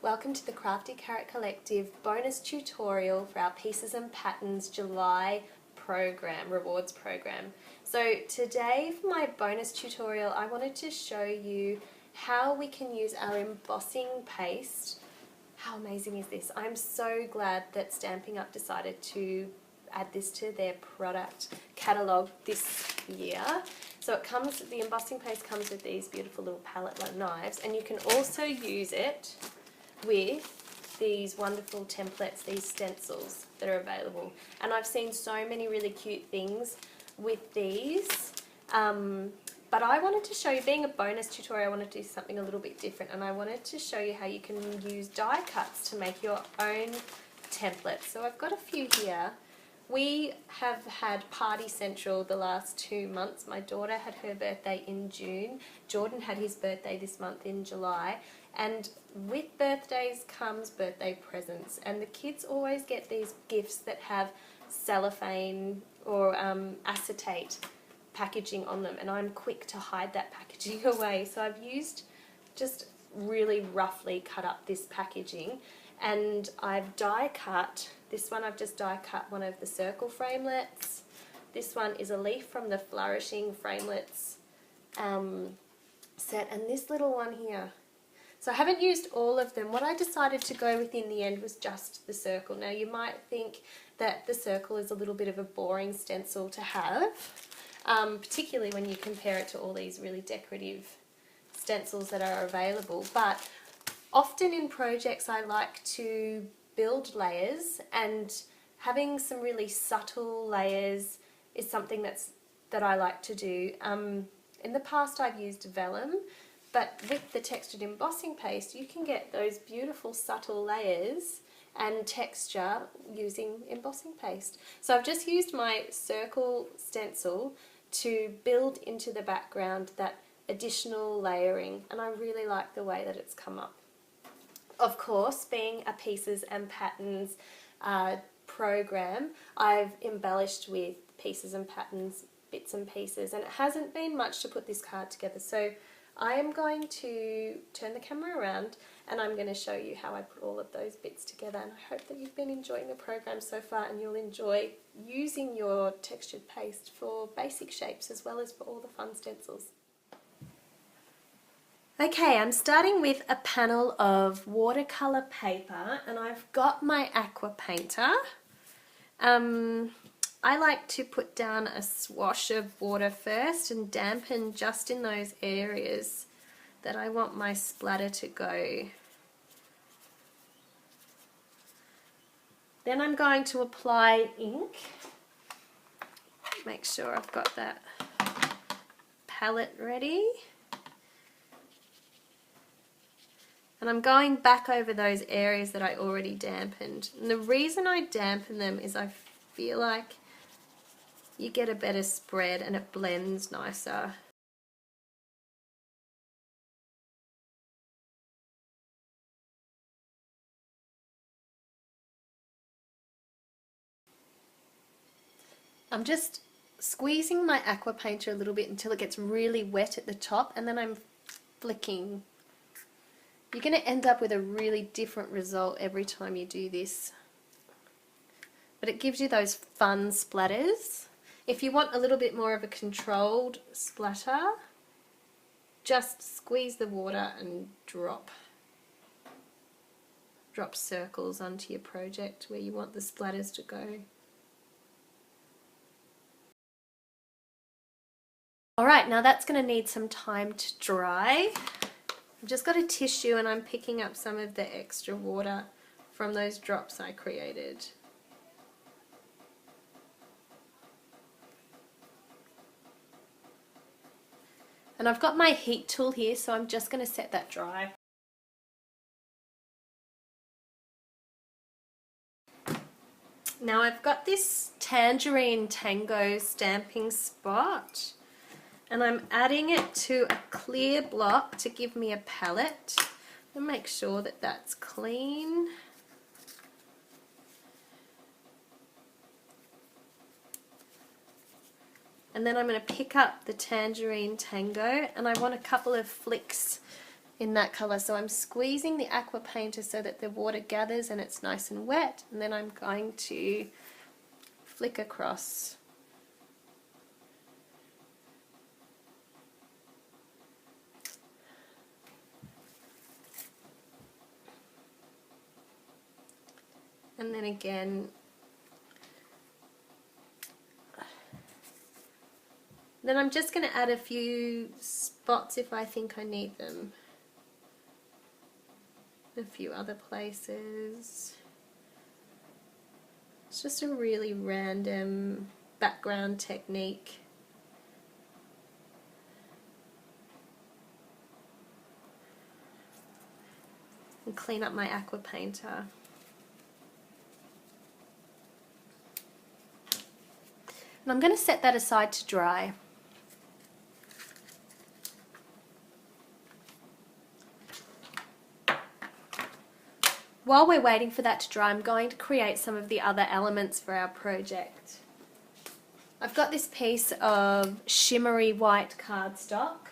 Welcome to the Crafty Carrot Collective bonus tutorial for our Pieces and Patterns July program, rewards program. So today for my bonus tutorial I wanted to show you how we can use our embossing paste. How amazing is this? I'm so glad that Stampin' Up decided to add this to their product catalogue this year. So the embossing paste comes with these beautiful little palette knives, and you can also use it with these wonderful templates, these stencils that are available. And I've seen so many really cute things with these. But I wanted to show you, being a bonus tutorial, I wanted to do something a little bit different, and I wanted to show you how you can use die cuts to make your own templates. So I've got a few here. We have had Party Central the last 2 months. My daughter had her birthday in June. Jordan had his birthday this month in July. And with birthdays comes birthday presents. And the kids always get these gifts that have cellophane or acetate packaging on them. And I'm quick to hide that packaging away. So I've used just really roughly cut up this packaging. And I've die cut, this one I've just die cut one of the circle framelets. This one is a leaf from the Flourishing Framelets set, and this little one here. So I haven't used all of them. What I decided to go with in the end was just the circle. Now you might think that the circle is a little bit of a boring stencil to have, particularly when you compare it to all these really decorative stencils that are available. But often in projects I like to build layers, and having some really subtle layers is something that I like to do. In the past I've used vellum, but with the textured embossing paste you can get those beautiful subtle layers and texture using embossing paste. So I've just used my circle stencil to build into the background that additional layering, and I really like the way that it's come up. Of course, being a Pieces and Patterns program, I've embellished with Pieces and Patterns bits and pieces, and it hasn't been much to put this card together. So I am going to turn the camera around and I'm going to show you how I put all of those bits together, and I hope that you've been enjoying the program so far and you'll enjoy using your textured paste for basic shapes as well as for all the fun stencils. Okay, I'm starting with a panel of watercolour paper, and I've got my aqua painter. I like to put down a swash of water first and dampen just in those areas that I want my splatter to go. Then I'm going to apply ink. Make sure I've got that palette ready. And I'm going back over those areas that I already dampened. And the reason I dampen them is I feel like you get a better spread and it blends nicer. I'm just squeezing my aqua painter a little bit until it gets really wet at the top, and then I'm flicking. You're going to end up with a really different result every time you do this. But it gives you those fun splatters. If you want a little bit more of a controlled splatter, just squeeze the water and drop circles onto your project where you want the splatters to go. Alright, now that's going to need some time to dry. I've just got a tissue and I'm picking up some of the extra water from those drops I created. And I've got my heat tool here, so I'm just going to set that dry. Now I've got this Tangerine Tango stamping spot, and I'm adding it to a clear block to give me a palette, and make sure that that's clean. And then I'm going to pick up the Tangerine Tango, and I want a couple of flicks in that colour. So I'm squeezing the aqua painter so that the water gathers and it's nice and wet, and then I'm going to flick across. And then again, then I'm just going to add a few spots if I think I need them. A few other places. It's just a really random background technique. And clean up my aqua painter. And I'm going to set that aside to dry. While we're waiting for that to dry, I'm going to create some of the other elements for our project. I've got this piece of shimmery white cardstock.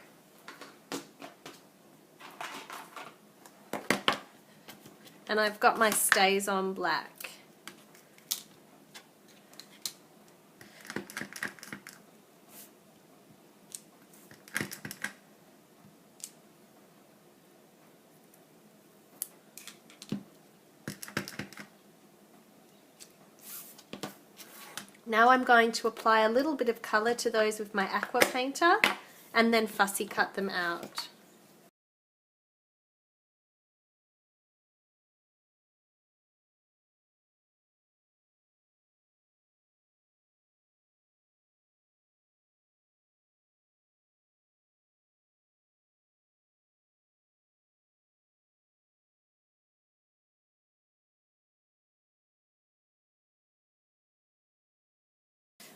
And I've got my stays on black. Now I'm going to apply a little bit of colour to those with my aqua painter and then fussy cut them out.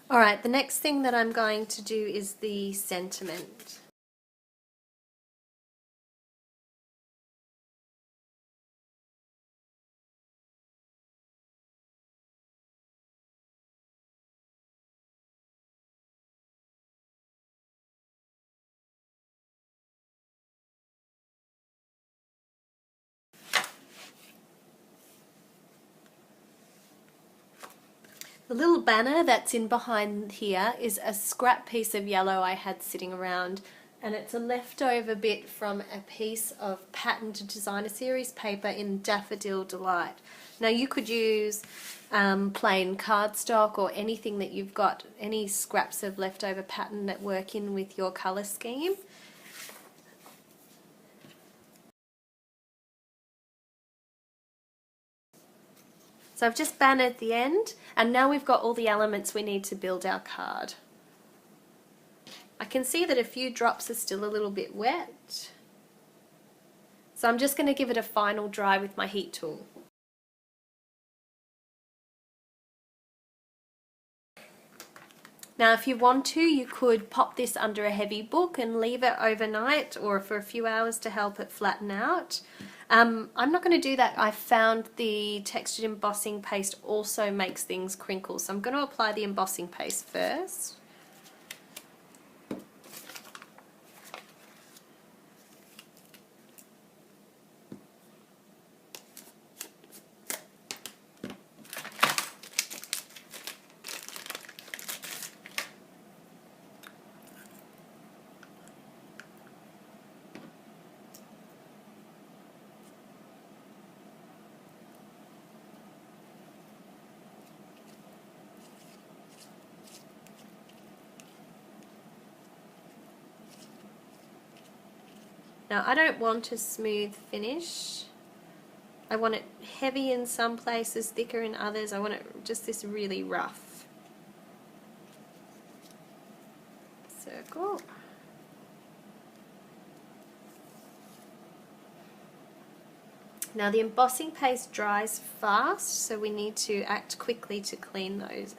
Alright, the next thing that I'm going to do is the sentiment. The little banner that's in behind here is a scrap piece of yellow I had sitting around, and it's a leftover bit from a piece of patterned designer series paper in Daffodil Delight. Now you could use plain cardstock or anything that you've got, any scraps of leftover pattern that work in with your colour scheme. So I've just bannered the end, and now we've got all the elements we need to build our card. I can see that a few drops are still a little bit wet, so I'm just going to give it a final dry with my heat tool. Now if you want to, you could pop this under a heavy book and leave it overnight or for a few hours to help it flatten out. I'm not going to do that. I found the textured embossing paste also makes things crinkle, so I'm going to apply the embossing paste first. Now I don't want a smooth finish. I want it heavy in some places, thicker in others. I want it just this really rough circle. Now the embossing paste dries fast, so we need to act quickly to clean those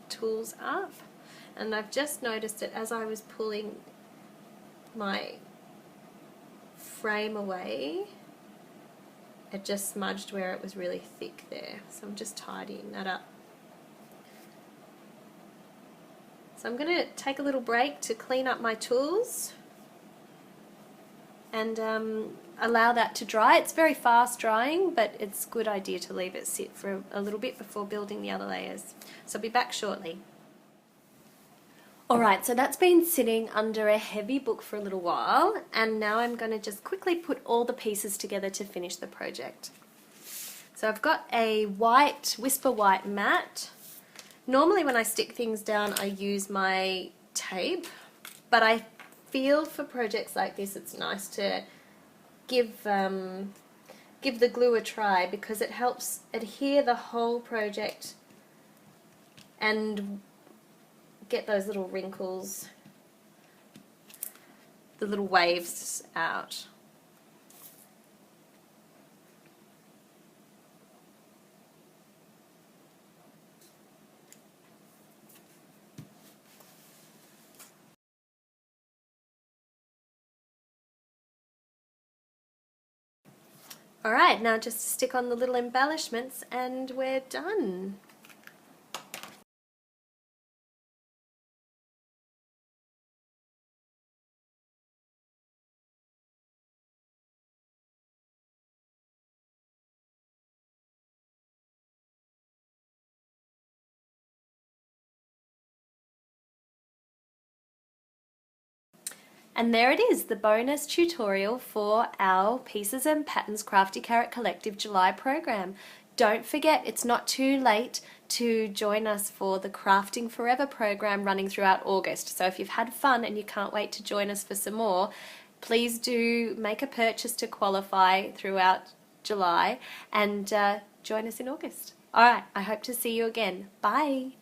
tools up. And I've just noticed that as I was pulling my frame away, it just smudged where it was really thick there. So I'm just tidying that up. So I'm going to take a little break to clean up my tools. and allow that to dry. It's very fast drying, but it's a good idea to leave it sit for a little bit before building the other layers. So I'll be back shortly. Alright, so that's been sitting under a heavy book for a little while, and now I'm going to just quickly put all the pieces together to finish the project. So I've got a white, Whisper White mat. Normally when I stick things down I use my tape, but I feel for projects like this it's nice to give the glue a try, because it helps adhere the whole project and get those little wrinkles, the little waves out. Alright, now just stick on the little embellishments and we're done. And there it is, the bonus tutorial for our Pieces and Patterns Crafty Carrot Collective July program. Don't forget, it's not too late to join us for the Crafting Forever program running throughout August. So if you've had fun and you can't wait to join us for some more, please do make a purchase to qualify throughout July and join us in August. Alright, I hope to see you again. Bye!